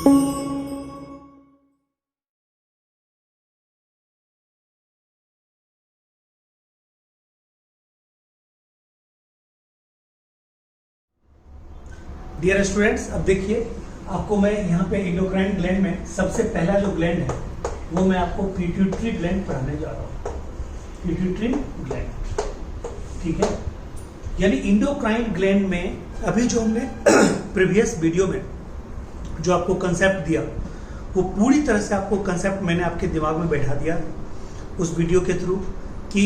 Dear students, अब देखिए आपको मैं यहाँ पे एंडोक्राइन ग्लैंड में सबसे पहला जो ग्लैंड है वो मैं आपको पिट्यूटरी ग्लैंड पढ़ाने जा रहा हूँ। पिट्यूटरी ग्लैंड, ठीक है। यानी एंडोक्राइन ग्लैंड में अभी जो हमने प्रीवियस वीडियो में जो आपको कंसेप्ट दिया वो पूरी तरह से आपको कंसेप्ट मैंने आपके दिमाग में बैठा दिया उस वीडियो के थ्रू कि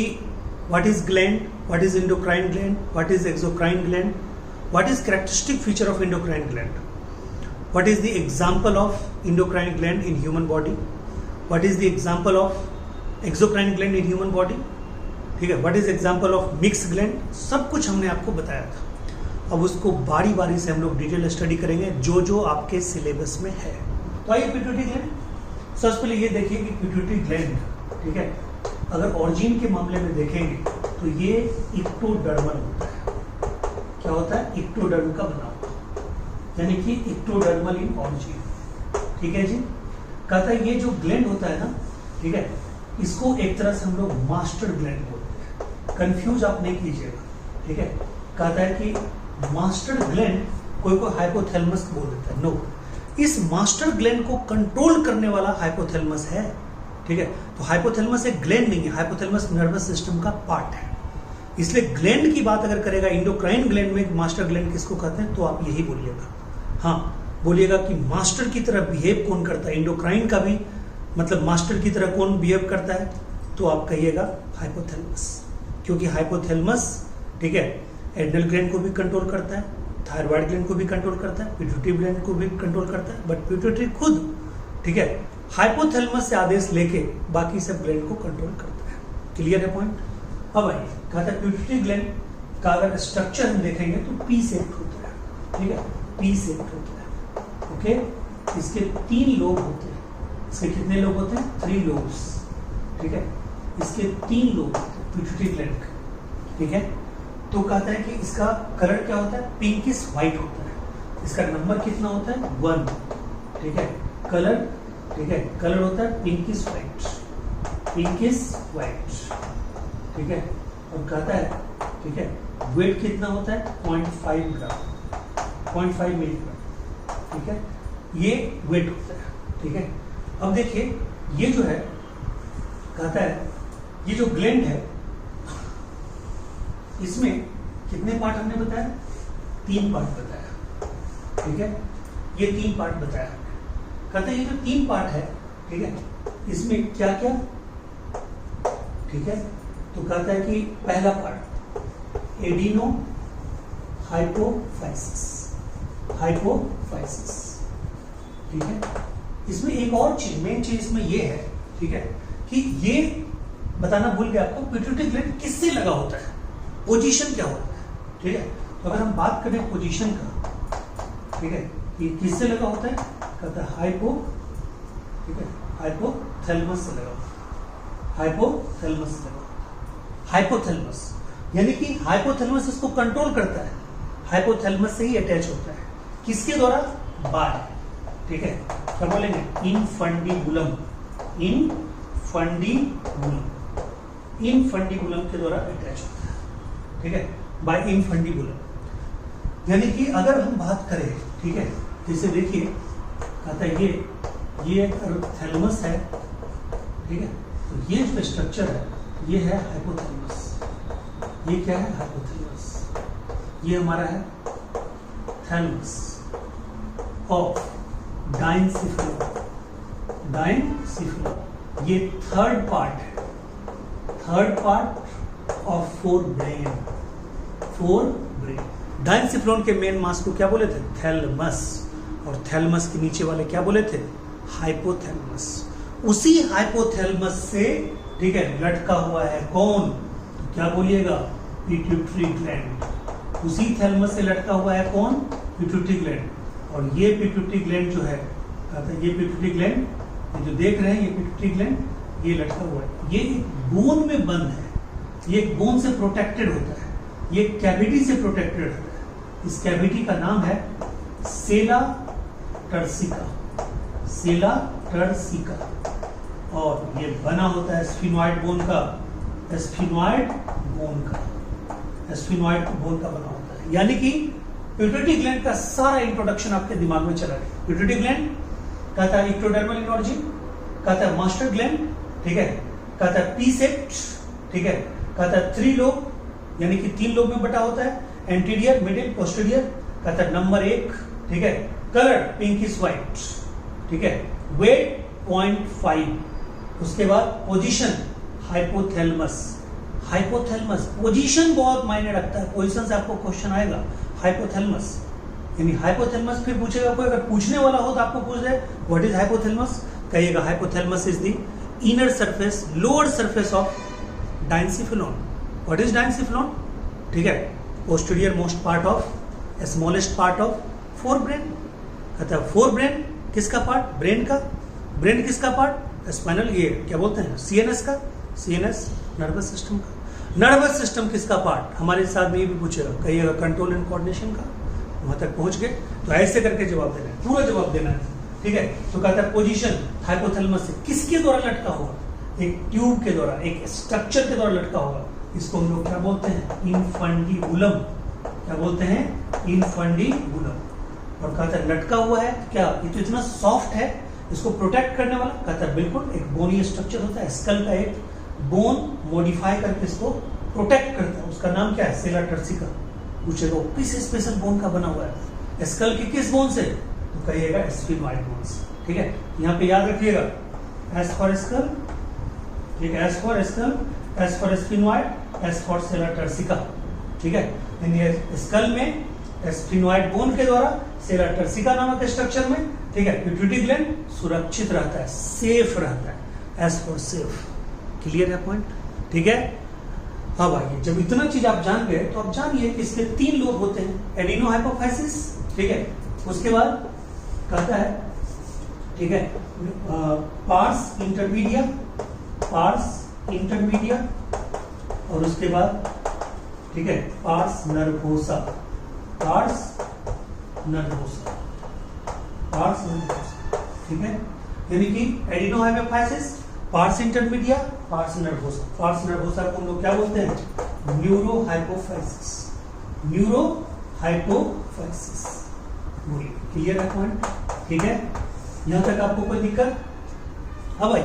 what is gland, what is endocrine gland, what is exocrine gland, what is characteristic feature of endocrine gland, what is the example of endocrine gland in human body, what is the example of exocrine gland in human body, ठीक है, what is example of mixed gland, सब कुछ हमने आपको बताया था। अब उसको बारी बारी से हम लोग डिटेल स्टडी करेंगे जो जो आपके सिलेबस में है। तो आइए पिट्यूटरी ग्लैंड, सबसे पहले ये देखिए कि पिट्यूटरी ग्लैंड, ठीक है, अगर ऑरिजिन के मामले में देखेंगे तो ये इक्टोडर्मल होता है। क्या होता है? इक्टोडर्म का बना हुआ, यानी कि इक्टोडर्मल इन ऑरिजिन, ठीक है जी। कहता है ये जो ग्लैंड होता है ना, ठीक है, इसको एक तरह से हम लोग मास्टर ग्लैंड बोलते हैं। कंफ्यूज आप नहीं कीजिएगा, ठीक है। कहता है कि मास्टर ग्लैंड कोई हाइपोथैलेमस बोल देता है, नो, इस मास्टर ग्लैंड को कंट्रोल करने वाला हाइपोथैलेमस है, ठीक है। तो हाइपोथैलेमस एक ग्लैंड नहीं है, हाइपोथैलेमस नर्वस सिस्टम का पार्ट है। इसलिए ग्लैंड की बात अगर करेगा एंडोक्राइन ग्लैंड में मास्टर ग्लैंड किसको कहते हैं तो आप यही बोलिएगा। हाँ, बोलिएगा कि मास्टर की तरह बिहेव कौन करता है, एंडोक्राइन का भी मतलब मास्टर की तरह कौन बिहेव करता है, तो आप कहिएगा हाइपोथैलेमस, क्योंकि हाइपोथैलेमस, ठीक है, एड्रिनल ग्लैंड को भी कंट्रोल करता है, थायराइड ग्लैंड को भी कंट्रोल करता है, पिट्यूटरी ग्लैंड को भी कंट्रोल करता है, बट पिट्यूटरी खुद, ठीक है, हाइपोथैलेमस से आदेश लेके बाकी सब ग्लैंड को कंट्रोल करता है। क्लियर है पॉइंट? अब आइए, कहता है पिट्यूटरी ग्लैंड का अगर स्ट्रक्चर हम देखेंगे तो पी शेप्ड होता है, ठीक है, पी शेप्ड होता है, ओके। इसके 3 लोब होते हैं। इसके कितने लोब होते हैं? 3 लोब्स, ठीक है। इसके 3 लोब होते हैं पिट्यूटरी ग्लैंड के, ठीक है। तो कहता है कि इसका कलर क्या होता है? पिंकिश व्हाइट होता है। इसका नंबर कितना होता है? 1, ठीक है। कलर, ठीक है, कलर होता है पिंकिश व्हाइट, पिंकिश व्हाइट, ठीक है। और कहता है, ठीक है, वेट कितना होता है? 0.5 ग्राम, 0.5 मिलीग्राम, ठीक है, ये वेट होता है, ठीक है। अब देखिए ये जो है, कहता है ये जो ग्लैंड है इसमें कितने पार्ट हमने बताया? 3 पार्ट बताया, ठीक है, ये 3 पार्ट बताया। कहता है ये जो 3 पार्ट है, ठीक है, इसमें क्या क्या, ठीक है। तो कहता है कि पहला पार्ट एडिनो हाइपोफाइसिस, हाइपोफाइसिस, ठीक है। इसमें एक और चीज, मेन चीज इसमें ये है, ठीक है, कि ये बताना भूल गया आपको, पिट्यूटरी ग्लैंड किससे लगा होता है, पोजीशन क्या होता है, ठीक है। तो अगर हम बात करें पोजीशन का, ठीक है, ये किससे लगा होता है? कहता है हाइपो, ठीक है, हाइपोथैलेमस से लगा होता है, हाइपोथैलेमस से लगा, हाइपोथैलेमस, यानी कि हाइपोथैलेमस इसको कंट्रोल करता है, हाइपोथैलेमस से ही अटैच होता है। किसके द्वारा? बाय, ठीक है, क्या बोलेंगे? इनफंडिबुलम, इनफंडिबुलम, इनफंडिबुलम के द्वारा अटैच होता है, ठीक है, बाय इनफंडिबुलम। यानी कि अगर हम बात करें, ठीक है, जैसे देखिए कहता है ये थैलेमस है, ठीक है, तो ये जो स्ट्रक्चर है ये है हाइपोथैलेमस, ये क्या है? हाइपोथैलेमस। ये हमारा है थैलेमस ऑफ डाइनसिफिलम, डाइनसिफिलम। ये 3rd पार्ट है, 3rd part of 4 brain, 4 brain. Diencephalon के मेन मास को क्या बोले थे? थैलेमस, और थैलेमस के नीचे वाले क्या बोले थे? हाइपोथैलेमस। उसी हाइपोथैलेमस से, ठीक है, लटका हुआ है कौन? तो क्या बोलिएगा? Pituitary gland. उसी थैलेमस से लटका हुआ है कौन? Pituitary gland. और ये पिट्यूटरी ग्लैंड जो है, कहता है ये पिट्यूटरी ग्लैंड, ये जो देख रहे हैं ये पिट्यूटरी ग्लैंड, ये लटका हुआ है, ये एक बोन में बंद है, ये एक बोन से प्रोटेक्टेड होता है, ये कैविटी से प्रोटेक्टेड होता है। इस कैविटी का नाम है सेला टर्सिका, सेला टर्सिका, और ये बना होता है स्फिनॉइड बोन का, स्फिनॉइड बोन का, स्फिनॉइड बोन का बना होता है। यानी कि पिट्यूटरी ग्लैंड का सारा इंट्रोडक्शन आपके दिमाग में चला गया। पिट्यूटरी ग्लैंड कहता है इक्टोडर्मल इन ऑरिजिन, कहता है मास्टर ग्लैंड, ठीक है, कहता है पी सेप्ट, ठीक है, कहता है 3 लोब, यानी कि 3 लोब में बटा होता है, एंटीरियर, मिडिल, पोस्टीरियर, कहता है नंबर 1, ठीक है, कलर पिंकिश व्हाइट, ठीक है, वेट 0.5, उसके बाद पोजीशन हाइपोथैलेमस, हाइपोथैलेमस पोजीशन बहुत मायने रखता है, पोजीशन से आपको क्वेश्चन आएगा, हाइपोथैलेमस यानी हाइपोथैलेमस, फिर पूछेगा कोई, अगर पूछने वाला हो तो आपको पूछ दे व्हाट इज हाइपोथैलेमस, कहिएगा hypothalamus is the inner surface, lower surface of diencephalon. What is diencephalon, ठीक है, posterior most part of, smallest part of forebrain, कहता है फोर ब्रेन किसका पार्ट, ब्रेन का, ब्रेन किसका पार्ट, स्पाइनल, ये क्या बोलते हैं सीएनएस का, सीएनएस नर्वस सिस्टम का, नर्वस सिस्टम किसका पार्ट, हमारे साथ में ये भी पूछेगा, कहिएगा कंट्रोल एंड कोऑर्डिनेशन का, वहां तक पहुंच गए तो ऐसे करके जवाब देना है, पूरा जवाब देना है, ठीक है। तो कहता है पोजीशन हाइपोथैलेमस से किसके द्वारा लटका होगा, एक ट्यूब के द्वारा, एक स्ट्रक्चर के द्वारा लटका होगा, इसको हम लोग क्या बोलते हैं, इनफंडिबुलम, क्या बोलते हैं, इनफंडिबुलम। और कहता है लटका हुआ है क्या, ये तो इतना सॉफ्ट है, इसको प्रोटेक्ट करने वाला, कहता है बिल्कुल एक बोनी स्ट्रक्चर होता है, स्कल का एक बोन मॉडिफाई करके इसको प्रोटेक्ट करता है, उसका नाम क्या है, सेला टर्सिका। पूछेगा किस स्पेशल बोन का बना हुआ है, स्कल के किस बोन से, तो कहिएगा स्फिनॉइड बोन से, ठीक है। यहाँ पे याद रखिएगा एस फॉर स्कल, ठीक है, S for skull, S for sphenoid, S for sella turcica, ठीक है। यानी स्कल में स्फिनॉइड बोन के द्वारा, सेला टर्सिका नामक स्ट्रक्चर में, ठीक है, पिट्यूटरी ग्लैंड सुरक्षित रहता है, सेफ रहता है, एस फॉर सेफ। क्लियर है पॉइंट, ठीक है। अब आइए, जब इतना चीज आप जान गए तो आप जानिए कि इसके 3 लोब होते हैं, एडिनो हाइपोफाइसिस, ठीक है, उसके बाद कहता है, ठीक है, पार्स इंटरमीडिया, पार्स इंटरमीडिया, और उसके बाद, ठीक है, pars nervosa, pars nervosa, pars nervosa, ठीक है। यानी कि adenohypophysis, pars intermedia, pars nervosa. Pars nervosa को हम लोग क्या बोलते हैं, न्यूरो हाइपोफाइसिस, न्यूरो हाइपोफाइसिस। बोलिए क्लियर है पॉइंट, ठीक है, यहां तक आपको कोई दिक्कत। अब भाई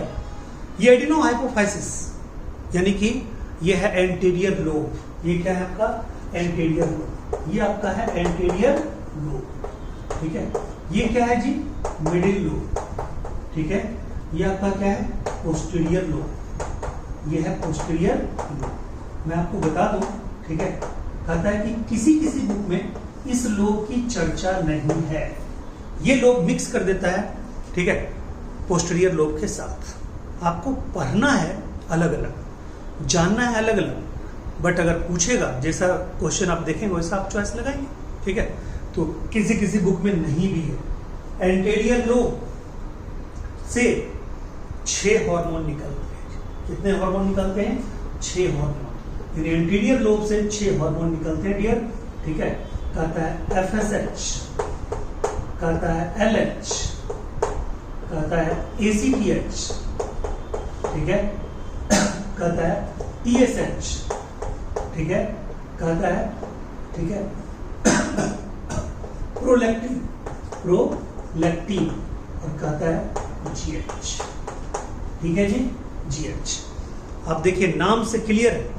ये एडिनो हाइपोफाइसिस यानी कि ये है एंटीरियर लोब, ये क्या है आपका एंटीरियर लोब, ये आपका है एंटीरियर लोब, ठीक है। ये क्या है जी, मिडिल लोब, ठीक है। ये आपका क्या है, पोस्टीरियर लोब, ये है पोस्टीरियर लोब। मैं आपको बता दूं, ठीक है, कहता है कि किसी किसी बुक में इस लोब की चर्चा नहीं है, ये लोब मिक्स कर देता है, ठीक है, पोस्टीरियर लोब के साथ। आपको पढ़ना है अलग अलग, जानना है अलग अलग, बट अगर पूछेगा जैसा क्वेश्चन आप देखेंगे वैसा आप चॉइस लगाएंगे, ठीक है। तो किसी किसी बुक में नहीं भी है। एंटीरियर लोब से 6 हार्मोन निकलते हैं, कितने हार्मोन निकलते हैं, 6 हार्मोन, यानी एंटीरियर लोब से 6 हार्मोन निकलते हैं डियर, ठीक है। कहता है FSH, कहता है LH, कहता है ACTH, ठीक है, कहता है TSH, ठीक है, कहता है, ठीक है, प्रोलैक्टिन, प्रोलैक्टिन, और कहता है GH, ठीक है जी, GH। आप देखिए नाम से क्लियर है,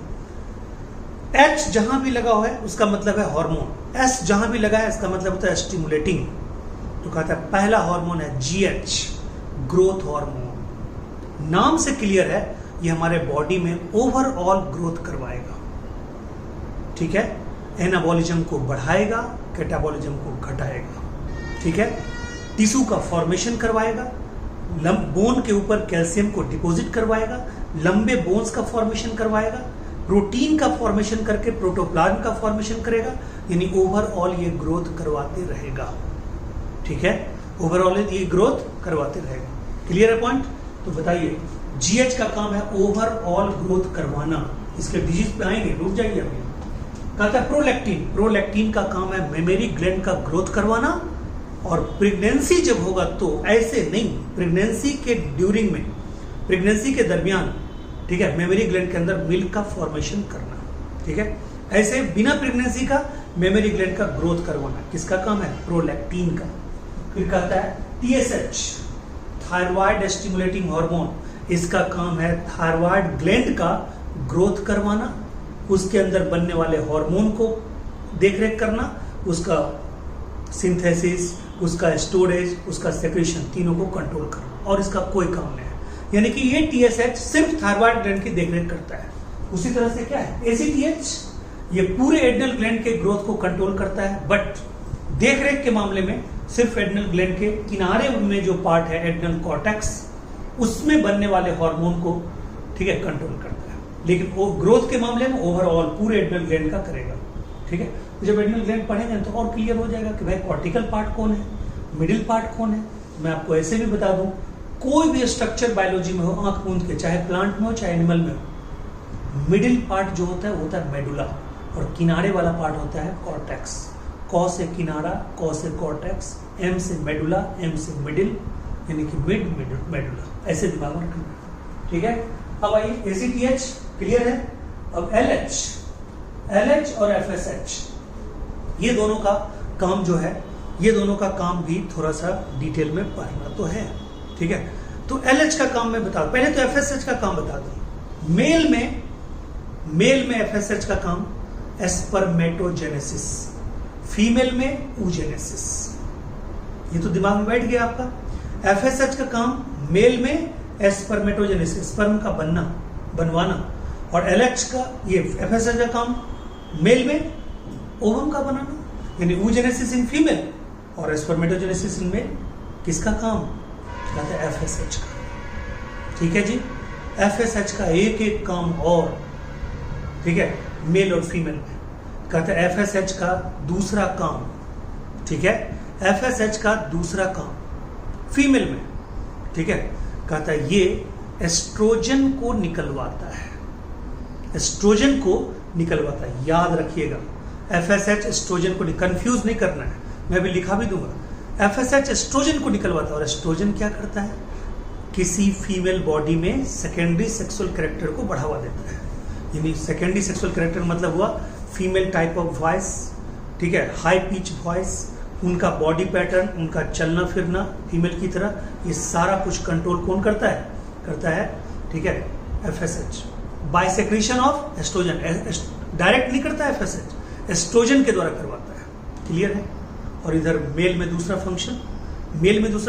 H जहां भी लगा हुआ है उसका मतलब है हार्मोन, S जहां भी लगा है इसका मतलब होता है स्टिमुलेटिंग। तो कहता है पहला हार्मोन है GH, ग्रोथ हार्मोन। नाम से क्लियर है ये हमारे बॉडी में ओवरऑल ग्रोथ करवाएगा, ठीक है, एनाबॉलिज्म को बढ़ाएगा, कैटाबॉलिज्म को घटाएगा, ठीक है, टिश्यू का फॉर्मेशन करवाएगा, बोन के ऊपर कैल्शियम को डिपॉजिट करवाएगा, लंबे बोन्स का फॉर्मेशन करवाएगा, प्रोटीन का फॉर्मेशन करके प्रोटोप्लाज्म का फॉर्मेशन करेगा, यानी ओवरऑल ये ग्रोथ करवाते रहेगा, ठीक है, ओवरऑल ये ग्रोथ करवाते रहेगा। क्लियर है पॉइंट। तो बताइए जीएच का काम है ओवरऑल ग्रोथ करवाना, इसके डिजीज पे आएंगे, रुक जाइए अभी। कहता है प्रोलैक्टिन, प्रोलैक्टिन का काम है मेमोरी ग्लैंड का ग्रोथ करवाना, और प्रेगनेंसी जब होगा तो ऐसे नहीं, प्रेगनेंसी के ड्यूरिंग में, प्रेगनेंसी के दरमियान, ठीक है, मेमोरी ग्लैंड के अंदर मिल्क का फॉर्मेशन करना, ठीक है। ऐसे बिना प्रेगनेंसी का मेमोरी ग्लैंड का ग्रोथ करवाना किसका काम है? प्रोलैक्टिन का। फिर कहता है TSH, थायराइड स्टिमुलेटिंग हार्मोन, इसका काम है थायराइड ग्लैंड का ग्रोथ करवाना, उसके अंदर बनने वाले हार्मोन को देखरेख करना, उसका सिंथेसिस, उसका स्टोरेज, उसका सेक्रेशन, तीनों को कंट्रोल करना, और इसका कोई काम नहीं है। यानी कि ये TSH सिर्फ थायराइड ग्लैंड की देखरेख करता है। उसी तरह से क्या है? ACTH, ये पूरे एड्रिनल ग्लैंड के ग्रोथ को कंट्रोल करता है, बट देखरेख के मामले में सिर्फ एड्रिनल ग्लैंड के किनारे में जो पार्ट है एड्रिनल कॉर्टेक्स, उसमें बनने वाले हार्मोन को, ठीक है, कंट्रोल करता है। लेकिन वो ग्रोथ के मामले में ओवरऑल पूरे एड्रिनल ग्लैंड का करेगा, ठीक है। जब एड्रिनल ग्लैंड पढ़ेंगे तो और क्लियर हो जाएगा कि भाई कॉर्टिकल पार्ट कौन है, मिडिल पार्ट कौन है। मैं आपको ऐसे भी बता दूं, कोई भी स्ट्रक्चर बायोलॉजी में हो, आंख मूंद के, चाहे प्लांट में हो चाहे एनिमल में हो, मिडिल पार्ट जो होता है वो होता है मेडुला, और किनारे वाला पार्ट होता है कॉर्टेक्स। कॉ से किनारा, कॉ से कॉर्टेक्स, एम से मेडुला, एम से मिडिल, यानी कि मिड मेडुला, ऐसे दिमाग में रखना, ठीक है। अब आइए ACTH क्लियर है। अब LH और FSH, ये दोनों का काम जो है, ये दोनों का काम भी थोड़ा सा डिटेल में पढ़ना तो है, ठीक है। तो LH का काम मैं बता, पहले तो FSH का काम बता दूं। मेल में FSH का काम स्पर्मेटोजेनेसिस, फीमेल में oogenesis। ये तो दिमाग में बैठ गया आपका। FSH का काम मेल में स्पर्मेटोजेनेसिस, स्पर्म का बनवाना, और LH का, ये FSH का काम मेल में ओवम का बनाना, यानी oogenesis इन फीमेल और स्पर्मेटोजेनेसिस इन मेल। किसका काम? कहते हैं FSH का, ठीक है जी। FSH का एक एक काम और, ठीक है, मेल और फीमेल में। कहते हैं FSH का दूसरा काम, ठीक है, FSH का दूसरा काम फीमेल में, ठीक है। कहता है ये एस्ट्रोजन को निकलवाता है, एस्ट्रोजन को निकलवाता है, याद रखिएगा। FSH एस्ट्रोजन को, कंफ्यूज नहीं करना है, मैं अभी लिखा भी दूंगा। FSH एस्ट्रोजन को निकलवाता है, और एस्ट्रोजन क्या करता है? किसी फीमेल बॉडी में सेकेंडरी सेक्सुअल कैरेक्टर को बढ़ावा देता है। यानी सेकेंडरी सेक्सुअल कैरेक्टर मतलब हुआ फीमेल टाइप ऑफ वॉइस, ठीक है, हाई पिच वॉइस, उनका बॉडी पैटर्न, उनका चलना फिरना फीमेल की तरह, ये सारा कुछ कंट्रोल कौन करता है, ठीक है, FSH। By secretion of estrogen, direct नहीं करता है FSH, एस्ट्रोजन के द्वारा करवाता है, क्लियर है। और इधर मेल में दूसरा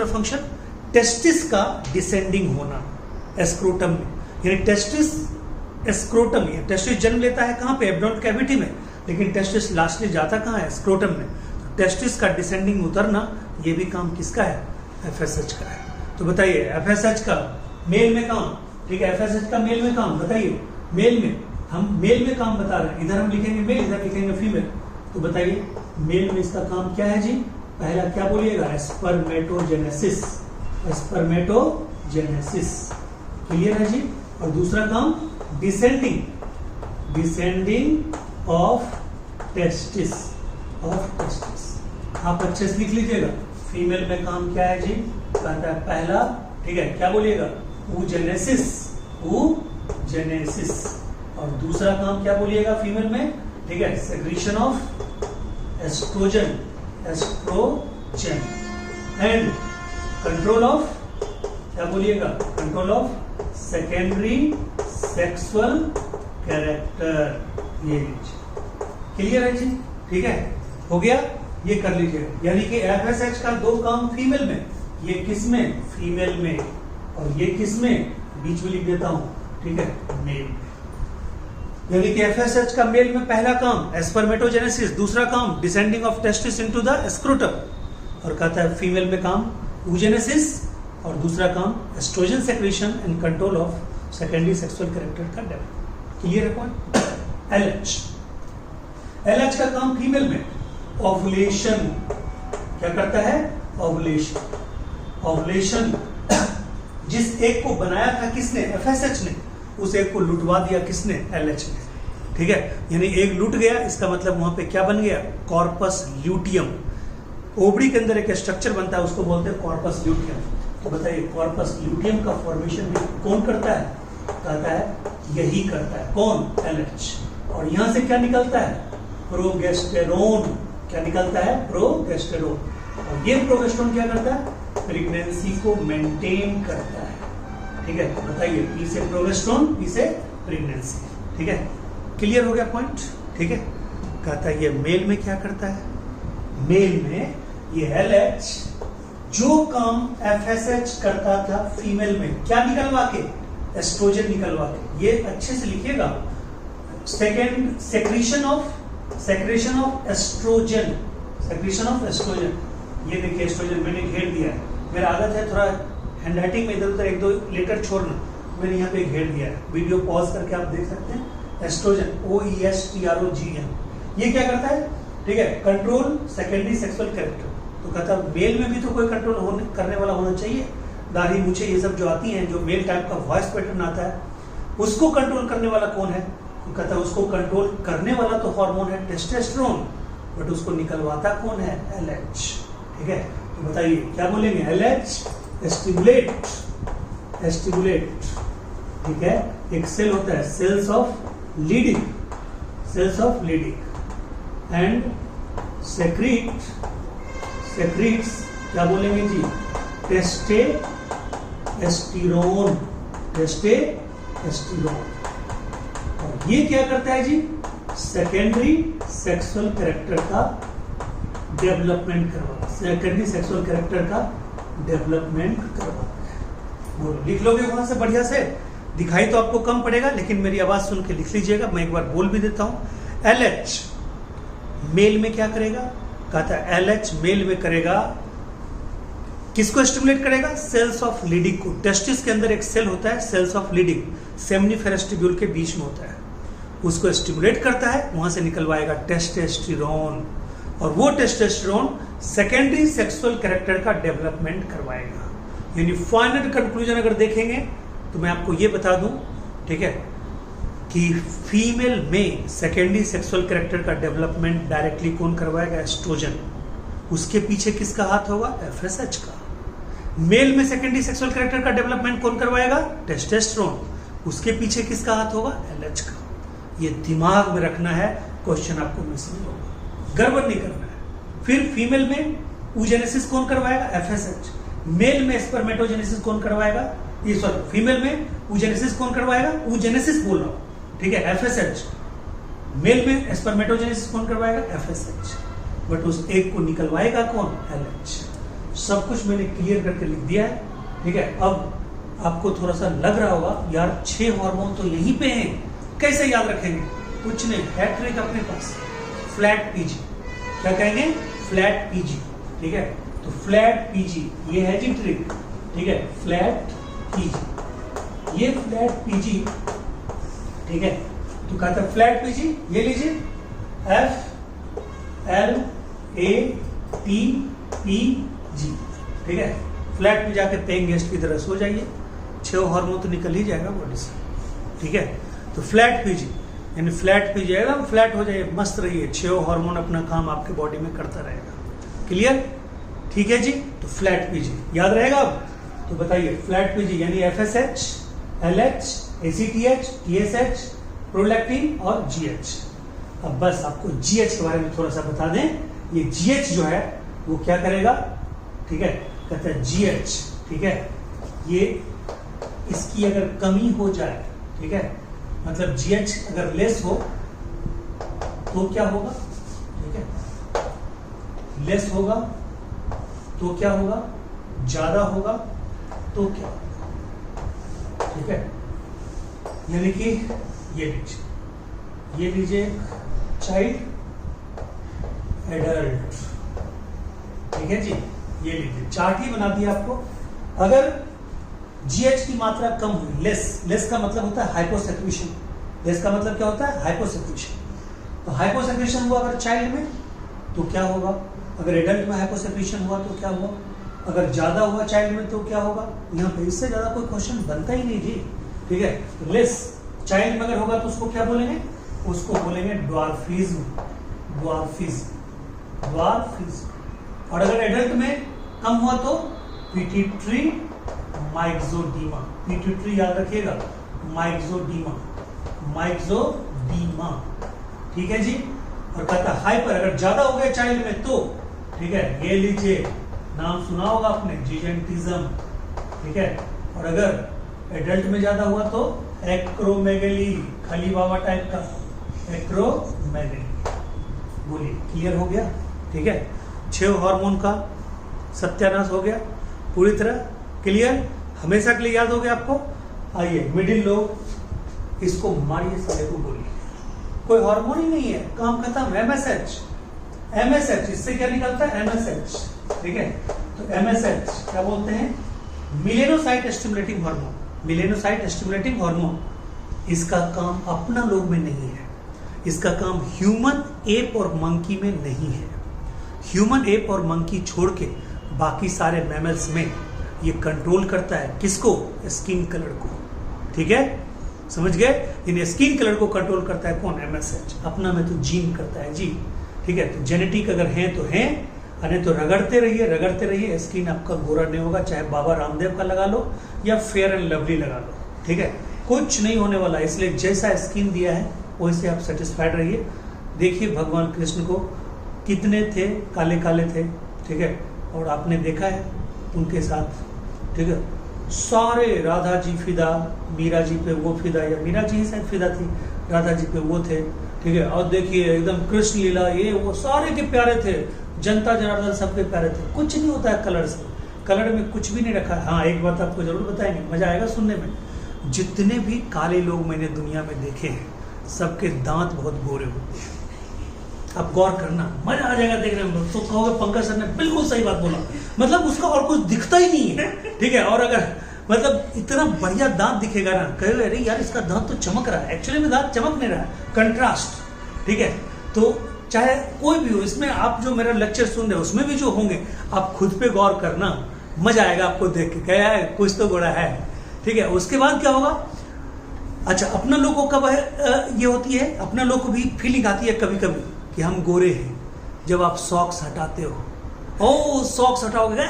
फंक्शन, टेस्टिस का डिसेंडिंग होना एस्क्रोटम में, यानी टेस्टिस स्क्रोटम, ये टेस्टिस जन्म लेता है कहाँ पे? एब्डोमिनल कैविटी में, लेकिन टेस्टिस लास्टली जाता कहाँ है? स्क्रोटम में। तो टेस्टिस का डिसेंडिंग उतरना, ये भी काम किसका है? FSH का है। तो बताइए FSH का मेल में काम, ठीक है, FSH का मेल में काम बताइए। मेल में, हम मेल में काम बता रहे हैं, इधर हम लिखेंगे मेल, इधर लिखेंगे फीमेल। तो बताइए मेल में इसका काम क्या है जी? पहला क्या बोलिएगा? स्पर्मेटोजेनेसिस, क्लियर है जी। और दूसरा काम डिसेंडिंग ऑफ टेस्टिस, आप अच्छे से लिख लीजिएगा। फीमेल में काम क्या है जी? कहता है पहला, ठीक है, क्या बोलिएगा? oogenesis। और दूसरा काम क्या बोलिएगा फीमेल में? ठीक है, secretion of oestrogen and control of, क्या बोलिएगा? Control of secondary sexual character. ये लीजिए, क्लियर है जी? ठीक है, हो गया, ये कर लीजिएगा। यानी कि FSH का दो काम फीमेल में, ये किस में? फीमेल में, और ये किस में? बीच में लिख देता हूं, ठीक है, मेल। यानी कि FSH का मेल में पहला काम स्पर्मेटोजेनेसिस, दूसरा काम descending of testis into the scrotum, और कहता है फीमेल में काम oogenesis, और दूसरा काम estrogen secretion and control of secondary sexual character का डेवलपमेंट। क्लियर है पॉइंट? LH का काम फीमेल में ओवुलेशन, क्या करता है? ओवुलेशन। जिस एक को बनाया था किसने? FSH ने। उस एक को लुटवा दिया किसने? LH ने। ठीक है, यानी एक लुट गया, इसका मतलब वहां पे क्या बन गया? Corpus luteum. ओवरी के अंदर एक स्ट्रक्चर बनता है, उसको बोलते हैं कॉर्पस ल्यूटियम। तो बताइए कॉर्पस ल्यूटियम का फॉर्मेशन भी कौन करता है? कहता है यही करता है, कौन? LH। और यहां से क्या निकलता है? प्रोगेस्टेरोन। क्या निकलता है? प्रोगेस्टेरोन। और ये प्रोगेस्टेरोन क्या करता है? प्रेगनेंसी को मेंटेन करता है। ठीक है, बताइए पी से प्रोगेस्टेरोन, पी से प्रेगनेंसी। ठीक है, क्लियर हो गया पॉइंट? ठीक है, कहता है ये मेल में क्या करता है? मेल में ये LH जो काम FSH करता था फीमेल में, क्या निकलवा के? एस्ट्रोजन निकलवा के। ये अच्छे से लिखिएगा, second secretion of oestrogen, secretion of oestrogen. ये देखिए एस्ट्रोजन मैंने घेर दिया है, मेरा आदत है थोड़ा हैंड राइटिंग में इधर उधर एक दो लेटर छोड़ना, मैंने यहाँ पे घेर दिया है, वीडियो पॉज करके आप देख सकते हैं। एस्ट्रोजन OESTROGN, ये क्या करता है? ठीक है, कंट्रोल सेकेंडरी सेक्सुअल कैरेक्टर। तो कहता है मेल में भी तो कोई कंट्रोल करने वाला होना चाहिए, दाढ़ी मूछे ये सब जो आती हैं, जो मेल टाइप का वॉइस पैटर्न आता है, उसको कंट्रोल करने वाला कौन है? तो कहता है उसको कंट्रोल करने वाला तो हार्मोन है टेस्टोस्टेरोन, बट उसको निकलवाता कौन है? LH। ठीक है, तो बताइए क्या बोलेंगे? LH stimulate. ठीक है, एक सेल होता है सेल्स ऑफ लीडिंग एंड सेक्रीट्स क्या बोलेंगे जी? टेस्टोस्टेरोन। और ये क्या करता है जी? सेकेंडरी सेक्सुअल कैरेक्टर का डेवलपमेंट करवाता है। सेकेंडरी सेक्सुअल कैरेक्टर का डेवलपमेंट करवाता है। बोलो, लिख लोगे वहां से बढ़िया से? दिखाई तो आपको कम पड़ेगा, लेकिन मेरी आवाज सुन के लिख लीजिएगा। मैं एक बार बोल भी देता हूं। LH मेल में क्या करेगा? कहता है LH मेल में करेगा, किसको स्टिमुलेट करेगा? सेल्स ऑफ लीडिंग को। टेस्टिस के अंदर एक सेल होता है cells of Leydig, seminiferous tubule के बीच में होता है, उसको स्टिमुलेट करता है, वहां से निकलवाएगा टेस्टोस्टेरोन, और वो टेस्टोस्टेरोन सेकेंडरी सेक्सुअल कैरेक्टर का डेवलपमेंट करवाएगा। यानी फाइनल कंक्लूजन अगर देखेंगे तो मैं आपको ये बता दूं, ठीक है, कि फीमेल में सेकेंडरी सेक्सुअल कैरेक्टर का डेवलपमेंट डायरेक्टली कौन करवाएगा? एस्ट्रोजन। उसके पीछे किसका हाथ होगा? FSH का। मेल में सेकेंडरी सेक्सुअल कैरेक्टर का डेवलपमेंट कौन करवाएगा? टेस्टोस्टेरोन। उसके पीछे किसका हाथ होगा? LH का। ये दिमाग में रखना है, क्वेश्चन आपको मिस नहीं होगा, गड़बड़ नहीं करना है। फिर फीमेल में oogenesis कौन करवाएगा? FSH। मेल में स्पर्मेटोजेनेसिस कौन करवाएगा? ये सॉरी, फीमेल में oogenesis कौन करवाएगा? oogenesis बोल रहा हूं, ठीक है, FSH। मेल में स्पर्मेटोजेनेसिस कौन करवाएगा? FSH। बट उस एक को निकलवाएगा कौन? LH। सब कुछ मैंने क्लियर करके लिख दिया है, ठीक है। अब आपको थोड़ा सा लग रहा होगा यार 6 हार्मोन तो यहीं पे हैं, कैसे याद रखेंगे? कुछ नहीं, है ट्रिक अपने पास, फ्लैट PG। क्या कहेंगे? फ्लैट PG, ठीक है। तो फ्लैट PG ये है जी ट्रिक, ठीक है, फ्लैट PG। ये फ्लैट PG, ठीक है, तो कहता है फ्लैट PG, ये लीजिए FLATPG, ठीक है। फ्लैट में जाके पेइंग गेस्ट की तरह सो जाइए, 6 हार्मोन तो निकल ही जाएगा बॉडी से, ठीक है। तो फ्लैट PG यानी फ्लैट PG एकदम फ्लैट हो जाइए, मस्त रहिए, 6 हार्मोन अपना काम आपके बॉडी में करता रहेगा। क्लियर? ठीक है जी। तो फ्लैट PG याद रहेगा अब? तो बताइए फ्लैट PG यानी FSH, LH, ACTH, TSH, prolactin और GH। अब बस आपको GH के बारे में थोड़ा सा बता दें, ये GH जो है वो क्या करेगा, ठीक है, कहता है GH, ठीक है, ये इसकी अगर कमी हो जाए, ठीक है, मतलब GH अगर लेस हो तो क्या होगा, ठीक है, लेस होगा तो क्या होगा, ज्यादा होगा तो क्या होगा, ठीक है। यानी कि ये लीजिए चाइल्ड एडल्ट, ठीक है जी, ये लीजिए चार्ट ही बना दिया आपको। अगर GH की मात्रा कम हुई, लेस का मतलब होता है हाइपोसेक्रेशन, लेस का मतलब क्या होता है? हाइपोसेक्रेशन। तो हाइपोसेक्रेशन हुआ अगर चाइल्ड में तो क्या होगा, अगर एडल्ट में हाइपोसेक्रेशन हुआ तो क्या हुआ, अगर ज्यादा हुआ चाइल्ड में तो क्या होगा। यहाँ पे इससे ज्यादा कोई क्वेश्चन बनता ही नहीं जी, ठीक है। तो लेस चाइल्ड में अगर होगा तो उसको क्या बोलेंगे? उसको बोलेंगे ड्वार्फिज्म। और अगर एडल्ट में कम हुआ तो पिट्यूटरी माइक्सोडीमा। पिट्यूटरी याद रखिएगा, माइक्सोडीमा, माइक्सोडीमा, ठीक है जी। और कहता हाइपर, अगर ज्यादा हो गया चाइल्ड में तो, ठीक है, ये लीजिए, नाम सुना होगा आपने, जिजेंटिज्म, ठीक है। और अगर एडल्ट में ज्यादा हुआ तो एक्रोमेगली, खाली बाबा टाइप का एक्रोमेगली। बोलिए, क्लियर हो गया? ठीक है, 6 हार्मोन का सत्यानाश हो गया पूरी तरह। क्लियर? हमेशा के लिए याद हो गया आपको। आइए मिडिल लोब, इसको मारिए साले को, बोलिए। कोई हार्मोन ही नहीं है, काम खत्म। एमएसएच, एमएसएच, इससे क्या निकलता है? एमएसएच, ठीक है। तो एमएसएच क्या बोलते हैं? Melanocyte stimulating hormone. Melanocyte stimulating hormone, इसका काम अपना लोग में नहीं है, इसका काम ह्यूमन, एप और मंकी में नहीं है। ह्यूमन, एप और मंकी छोड़ के बाकी सारे मैमल्स में ये कंट्रोल करता है किसको? स्किन कलर को, ठीक है, समझ गए? इन स्किन कलर को कंट्रोल करता है कौन? एमएसएच। अपना में तो जीन करता है जी, ठीक है। तो जेनेटिक अगर है तो है, अरे तो रगड़ते रहिए, रगड़ते रहिए, स्किन आपका गोरा नहीं होगा, चाहे बाबा रामदेव का लगा लो या फेयर एंड लवली लगा लो, ठीक है, कुछ नहीं होने वाला। इसलिए जैसा स्किन दिया है वैसे आप सेटिस्फाइड रहिए। देखिए भगवान कृष्ण को कितने थे, काले काले थे, ठीक है, और आपने देखा है उनके साथ, ठीक है, सारे राधा जी फिदा, मीरा जी पे वो फिदा, या मीरा जी ही शायद फिदा थी, राधा जी पे वो थे, ठीक है। और देखिए एकदम कृष्ण लीला, ये वो सारे के प्यारे थे, जनता जनार्दन सबके प्यारे थे। कुछ नहीं होता है कलर से, कलर में कुछ भी नहीं रखा है। हाँ, एक बात आपको जरूर बताएंगे, मजा आएगा सुनने में। जितने भी काले लोग मैंने दुनिया में देखे हैं, सबके दांत बहुत गोरे होते हैं। आप गौर करना, मजा आ जाएगा देखने में। तो कहोगे पंकज सर ने बिल्कुल सही बात बोला, मतलब उसका और कुछ दिखता ही नहीं है, ठीक है। और अगर मतलब इतना बढ़िया दांत दिखेगा ना, कहेगा अरे यार इसका दांत तो चमक रहा है, एक्चुअली में दांत चमक नहीं रहा है, कंट्रास्ट, ठीक है। तो चाहे कोई भी हो, इसमें आप जो मेरा लेक्चर सुन रहे हो उसमें भी जो होंगे, आप खुद पे गौर करना, मजा आएगा आपको देख के, क्या है कुछ तो गोरा है, ठीक है। उसके बाद क्या होगा? अच्छा, अपना लोगों का ये होती है, अपना लोग को भी फीलिंग आती है कभी कभी कि हम गोरे हैं। जब आप सॉक्स हटाते हो, ओ सॉक्स हटाओगे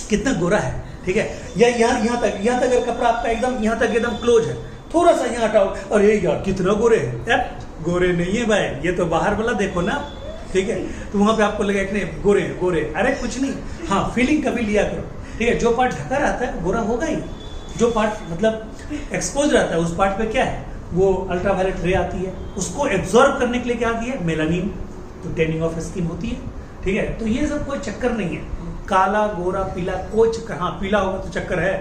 कितना गोरा है, ठीक है। या यहाँ तक अगर कपड़ा आपका एकदम यहाँ तक एकदम क्लोज है, थोड़ा सा यहाँ हटाओ, अरे यार कितना गोरे है यार। गोरे नहीं है भाई, ये तो बाहर वाला देखो ना, ठीक है। तो वहां पे आपको लगेगा कि नहीं गोरे गोरे, अरे कुछ नहीं। हाँ, फीलिंग कभी लिया करो, ठीक है। जो पार्ट ढका रहता है गोरा होगा ही, जो पार्ट मतलब एक्सपोज रहता है उस पार्ट पे क्या है, वो अल्ट्रावायलेट रे आती है, उसको एब्जॉर्ब करने के लिए क्या आती है? मेलानिन, तो टैनिंग ऑफ स्किन होती है, ठीक है। तो ये सब कोई चक्कर नहीं है, काला गोरा पीला कोई चक्कर। हाँ, पीला होगा तो चक्कर है,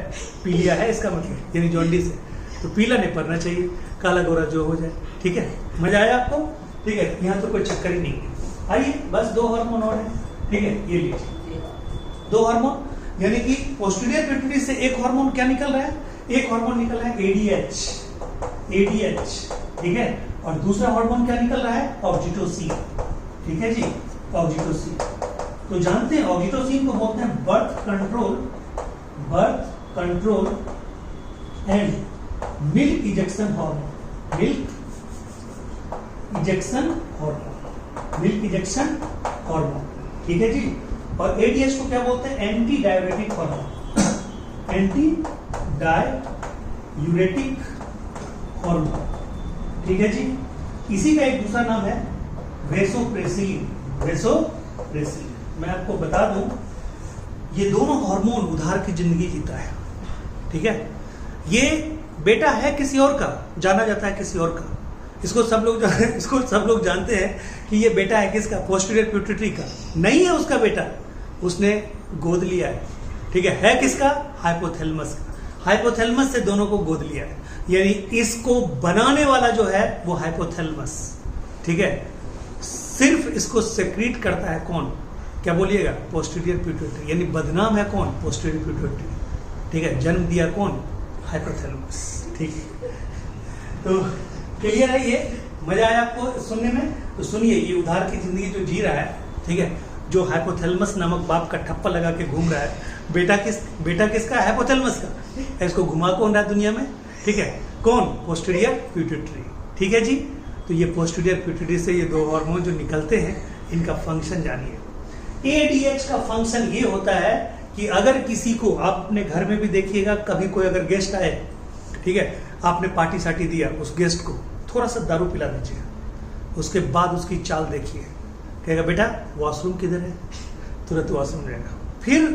पीलिया है इसका मतलब, यानी जॉन्डिस है, तो पीला नहीं पड़ना चाहिए, काला गोरा जो हो जाए, ठीक है। मजा आया आपको? ठीक है, यहाँ तो कोई चक्कर ही नहीं है। आइए, बस 2 हार्मोन और है, ठीक है, ये लीजिए 2 हार्मोन, यानी कि पोस्टीरियर पिट्यूटरी से एक हार्मोन क्या निकल रहा है? एक हार्मोन निकल रहा है एडीएच, ठीक है। और दूसरा हार्मोन क्या निकल रहा है? ऑक्सीटोसिन, ठीक है जी, ऑक्सीटोसिन। तो जानते हैं ऑक्सीटोसिन को बोलते हैं birth control and milk ejection hormone, milk ejection hormone, ठीक है जी। और एडीएच को क्या बोलते हैं? Anti diuretic hormone, anti diuretic hormone, ठीक है जी। इसी का एक दूसरा नाम है वेसोप्रेसिलिन, वेसोप्रेसिलिन। मैं आपको बता दूं, ये दोनों हार्मोन उधार की जिंदगी जीता है, ठीक है। ये बेटा है किसी और का, जाना जाता है किसी और का, इसको सब लोग जानते हैं कि ये बेटा है किसका? पोस्टीरियर पिट्यूटरी का। नहीं है उसका बेटा, उसने गोद लिया है, ठीक है किसका? हाइपोथैलेमस का। हाइपोथैलेमस से दोनों को गोद लिया है, यानी इसको बनाने वाला जो है वो हाइपोथैलेमस, ठीक है। सिर्फ इसको सेक्रीट करता है कौन? क्या बोलिएगा? पोस्टीरियर पिट्यूटरी, यानी बदनाम है कौन? पोस्टीरियर पिट्यूटरी, ठीक है। जन्म दिया कौन? हाइपोथैलेमस, ठीक है। तो क्लियर है ये? मजा आया आपको सुनने में? तो सुनिए, ये उधार की जिंदगी जो जी रहा है, ठीक है, जो हाइपोथैलेमस नामक बाप का ठप्पा लगा के घूम रहा है, बेटा किसका? हाइपोथैलेमस का। इसको घुमा कौन रहा है दुनिया में? ठीक है, कौन? पोस्टीरियर पिट्यूटरी, ठीक है जी। तो ये पोस्टीरियर पिट्यूटरी से ये 2 हार्मोन जो निकलते हैं, इनका फंक्शन जानिए। एडीएच का फंक्शन ये होता है कि अगर किसी को, आप अपने घर में भी देखिएगा, कभी कोई अगर गेस्ट आए, ठीक है, आपने पार्टी साटी दिया, उस गेस्ट को थोड़ा सा दारू पिला दीजिए, उसके बाद उसकी चाल देखिए, कहेगा बेटा वॉशरूम किधर है, तुरंत वॉशरूम जाएगा, फिर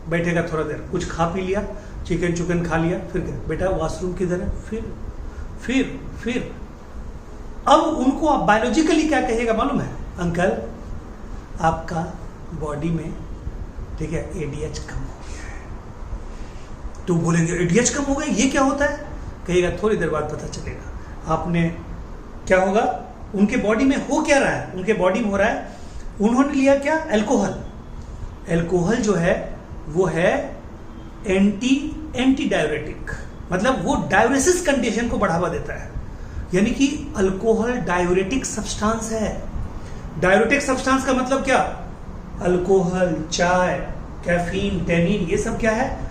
बैठेगा थोड़ा देर, कुछ खा पी लिया, चिकन खा लिया, फिर बेटा वॉशरूम किधर है, फिर अब उनको आप बायोलॉजिकली क्या कहिएगा मालूम है, अंकल आपका बॉडी में, ठीक है, एडीएच कम हो गया है। तो बोलेंगे एडीएच कम हो गया, ये क्या होता है, कहिएगा थोड़ी देर बाद पता चलेगा। आपने क्या होगा, उनके बॉडी में हो क्या रहा है, उनके बॉडी में हो रहा है, उन्होंने लिया क्या, एल्कोहल जो है वो है एंटी डायरेटिक, मतलब वो डायरेसिस कंडीशन को बढ़ावा देता है, यानी कि अल्कोहल डायरेटिक सब्सटेंस है। डायरेटिक सब्सटेंस का मतलब क्या, अल्कोहल, चाय, कैफीन, टेनिन, ये सब क्या है,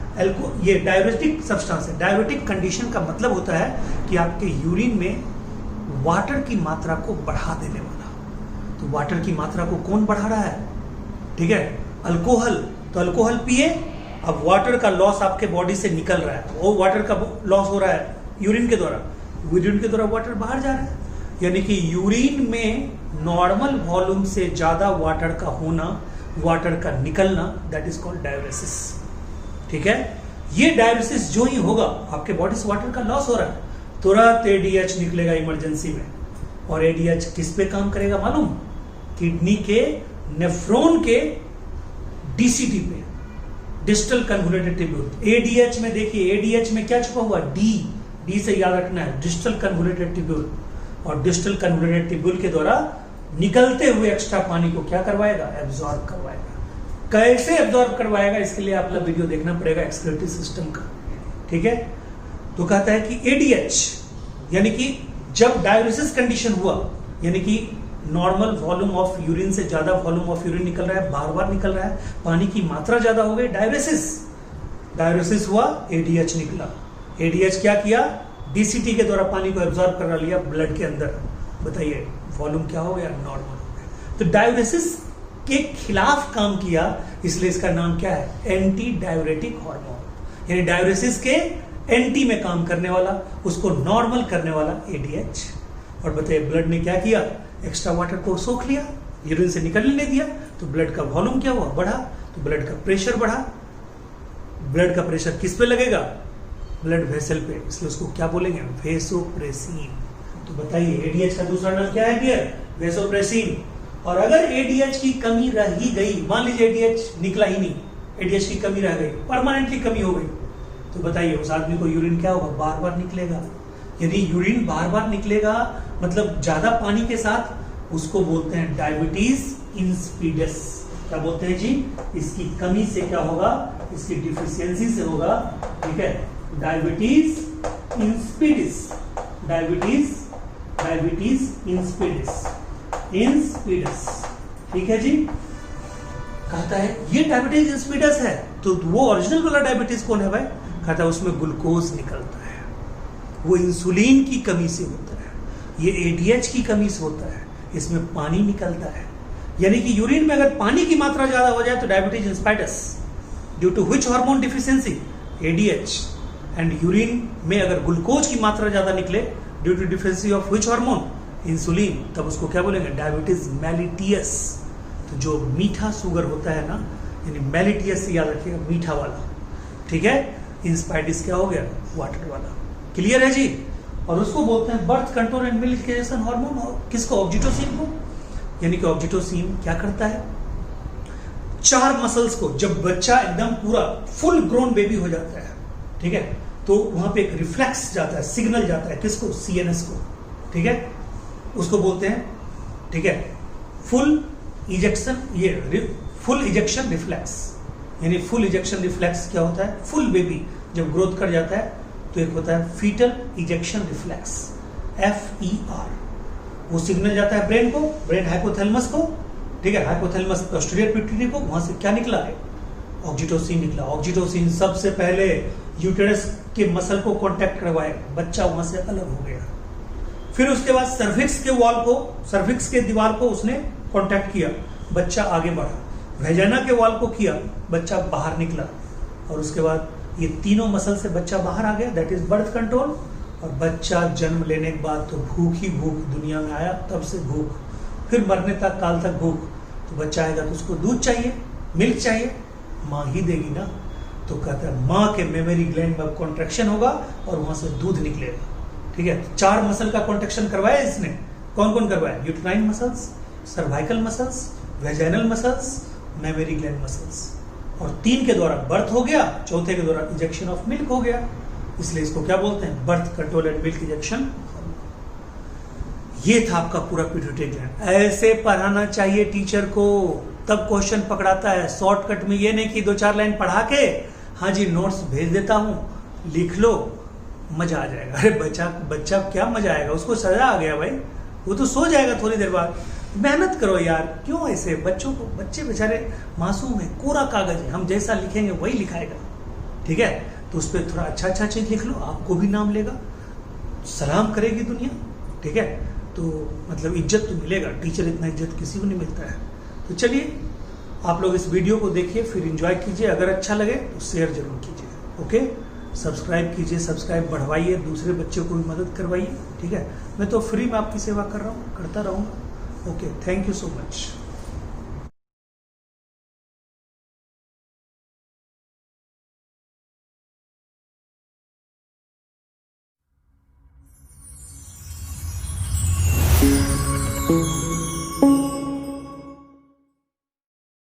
ये डायरेटिक सब्सटेंस है। डायरेटिक कंडीशन का मतलब होता है कि आपके यूरिन में वाटर की मात्रा को बढ़ा देने वाला। तो वाटर की मात्रा को कौन बढ़ा रहा है, ठीक है, अल्कोहल। तो अल्कोहल पिए, अब वाटर का लॉस आपके बॉडी से निकल रहा है, वो वाटर का लॉस हो रहा है यूरिन के द्वारा, यूरिन के द्वारा वाटर बाहर जा रहा है, यानी कि यूरिन में नॉर्मल वॉल्यूम से ज्यादा वाटर का होना, वाटर का निकलना, दैट इज कॉल्ड डायरेसिस, ठीक है। ये डायरेसिस जो ही होगा, आपके बॉडी से वाटर का लॉस हो रहा है, तुरंत एडीएच निकलेगा इमरजेंसी में। और एडीएच किस पे काम करेगा मालूम, किडनी के नेफ्रॉन के डीसीटी पे, डिस्टल कन्वोल्यूटेड ट्यूब्यूल। एडीएच में देखिए, एडीएच में क्या छुपा हुआ, डी से याद रखना है, डिस्टल कन्वोल्यूटेड ट्यूब्यूल। और डिस्टल कन्वोल्यूटेड ट्यूब्यूल के द्वारा निकलते हुए एक्स्ट्रा पानी को क्या करवाएगा, एब्जॉर्ब करवाएगा। कैसे एब्जॉर्ब करवाएगा, इसके लिए आपका वीडियो देखना पड़ेगा एक्सक्रीटरी सिस्टम का, ठीक है। तो कहता है कि एडीएच यानी कि जब डायरेसिस कंडीशन हुआ, यानी कि नॉर्मल वॉल्यूम ऑफ यूरिन से ज्यादा वॉल्यूम ऑफ यूरिन निकल रहा है, बार बार निकल रहा है, पानी की मात्रा ज्यादा हो गई, डायरेसिस हुआ, एडीएच निकला। एडीएच क्या किया, डीसीटी के द्वारा पानी को एब्जॉर्ब करा लिया ब्लड के अंदर। बताइए वॉल्यूम क्या हो गया, नॉर्मल हो गया। तो डायरेसिस के खिलाफ काम किया, इसलिए इसका नाम क्या है, एंटी डायरेटिक हार्मोन, यानी डायरेसिस के एंटी में काम करने वाला, उसको नॉर्मल करने वाला एडीएच। और बताइए ब्लड ने क्या किया, एक्स्ट्रा वाटर को सोख लिया, यूरिन से निकलने नहीं दिया, तो ब्लड का वॉल्यूम क्या हुआ, बढ़ा, तो ब्लड का प्रेशर बढ़ा। ब्लड का प्रेशर किस पे लगेगा, ब्लड वेसल पे, इसलिए उसको क्या बोलेंगे, वेसोप्रेसिन। तो बताइए एडीएच का दूसरा नाम क्या है डियर, वेसोप्रेसिन। और अगर एडीएच की कमी रह ही गई, मान लीजिए एडीएच निकला ही नहीं, एडीएच की कमी रह गई, परमानेंटली कमी हो गई, तो बताइए उस आदमी को यूरिन क्या होगा, बार बार निकलेगा। यदि यूरिन बार बार निकलेगा मतलब ज्यादा पानी के साथ, उसको बोलते हैं डायबिटीज इंसिपिडस। क्या बोलते हैं जी, इसकी कमी से क्या होगा, इसकी डिफिशियंसी से होगा, ठीक है, डायबिटीज इंसिपिडस, डायबिटीज इंसिपिडस, ठीक है जी। कहता है ये डायबिटीज इंसिपिडस है, तो वो ओरिजिनल वाला डायबिटीज कौन है भाई, कहता है उसमें ग्लूकोज निकलता है, वो इंसुलिन की कमी से होता है, ये एडीएच की कमी से होता है, इसमें पानी निकलता है। यानी कि यूरिन में अगर पानी की मात्रा ज्यादा हो जाए तो diabetes insipidus, due to which hormone deficiency, ADH. And urine में अगर ग्लूकोज की मात्रा ज्यादा निकले, due to deficiency of which hormone, insulin, तब उसको क्या बोलेंगे, डायबिटीज मेलिटियस। तो जो मीठा शुगर होता है ना, यानी मेलिटियस से याद रखिएगा, मीठा वाला, ठीक है। इंस्पाइटिस क्या हो गया, वाटर वाला। क्लियर है जी। और उसको बोलते हैं बर्थ कंट्रोल एंड मिल्किफिकेशन हार्मोन, और किसको, ऑक्सीटोसिन को। यानी कि ऑक्सीटोसिन क्या करता है, चार मसल्स को, जब बच्चा एकदम पूरा फुल ग्रोन बेबी हो जाता है, ठीक है, तो वहां पे एक रिफ्लेक्स जाता है, सिग्नल जाता है, किसको, सीएनएस को, ठीक है, उसको बोलते हैं, ठीक है, फुल इजेक्शन, ये फुल इजेक्शन रिफ्लेक्स। यानी फुल इजेक्शन रिफ्लेक्स क्या होता है, फुल बेबी जब ग्रोथ कर जाता है तो एक होता है फीटल इजेक्शन रिफ्लेक्स, FER। वो सिग्नल जाता है ब्रेन को, ब्रेन हाइपोथैलेमस को, ठीक है, हाइपोथैलेमस पोस्टीरियर पिट्यूटरी को, वहां से क्या निकला है, ऑक्सीटोसिन निकला। ऑक्सीटोसिन सबसे पहले यूटेरस के मसल को कांटेक्ट करवाए, बच्चा वहां से अलग हो गया। फिर उसके बाद सर्विक्स के वॉल को, सर्विक्स के दीवार को उसने कांटेक्ट किया, बच्चा आगे बढ़ा। वेजाइना के वॉल को किया, बच्चा बाहर निकला, और उसके बाद ये तीनों मसल से बच्चा बाहर आ गया, दैट इज बर्थ कंट्रोल। और बच्चा जन्म लेने के बाद तो भूख ही भूख, दुनिया में आया तब से भूख, फिर मरने तक काल तक भूख। तो बच्चा आएगा तो उसको दूध चाहिए, मिल्क चाहिए, माँ ही देगी ना। तो कहता है माँ के मेमोरी ग्लैंड में कॉन्ट्रैक्शन होगा और वहां से दूध निकलेगा। ठीक है, 4 मसल का कॉन्ट्रैक्शन करवाया इसने। कौन कौन करवाया? Uterine muscles, cervical muscles, vaginal muscles, memory gland muscles. और 3 के द्वारा बर्थ हो गया, चौथे के द्वारा इंजेक्शन ऑफ मिल्क हो गया। इसलिए इसको क्या बोलते हैं? Birth control and milk injection. ये था आपका पूरा पिट्यूटरी ग्लैंड। ऐसे पढ़ाना चाहिए टीचर को, तब क्वेश्चन पकड़ाता है। शॉर्टकट में ये नहीं कि 2-4 लाइन पढ़ा के हाँ जी नोट्स भेज देता हूं, लिख लो, मजा आ जाएगा। अरे बच्चा क्या मजा आएगा, उसको सजा आ गया भाई, वो तो सो जाएगा थोड़ी देर बाद। मेहनत करो यार, क्यों ऐसे बच्चों को? बच्चे बेचारे मासूम है, कोरा कागज है, हम जैसा लिखेंगे वही लिखाएगा। ठीक है, तो उस पर थोड़ा अच्छा चीज लिख लो, आपको भी नाम लेगा, सलाम करेगी दुनिया। ठीक है, तो मतलब इज्जत तो मिलेगा, टीचर इतना इज्जत किसी को नहीं मिलता है। तो चलिए आप लोग इस वीडियो को देखिए, फिर एंजॉय कीजिए, अगर अच्छा लगे तो शेयर जरूर कीजिए। ओके, सब्सक्राइब कीजिए, सब्सक्राइब बढ़वाइए, दूसरे बच्चों को भी मदद करवाइए। ठीक है, मैं तो फ्री में आपकी सेवा कर रहा हूँ, करता रहूँगा। Okay, thank you so much.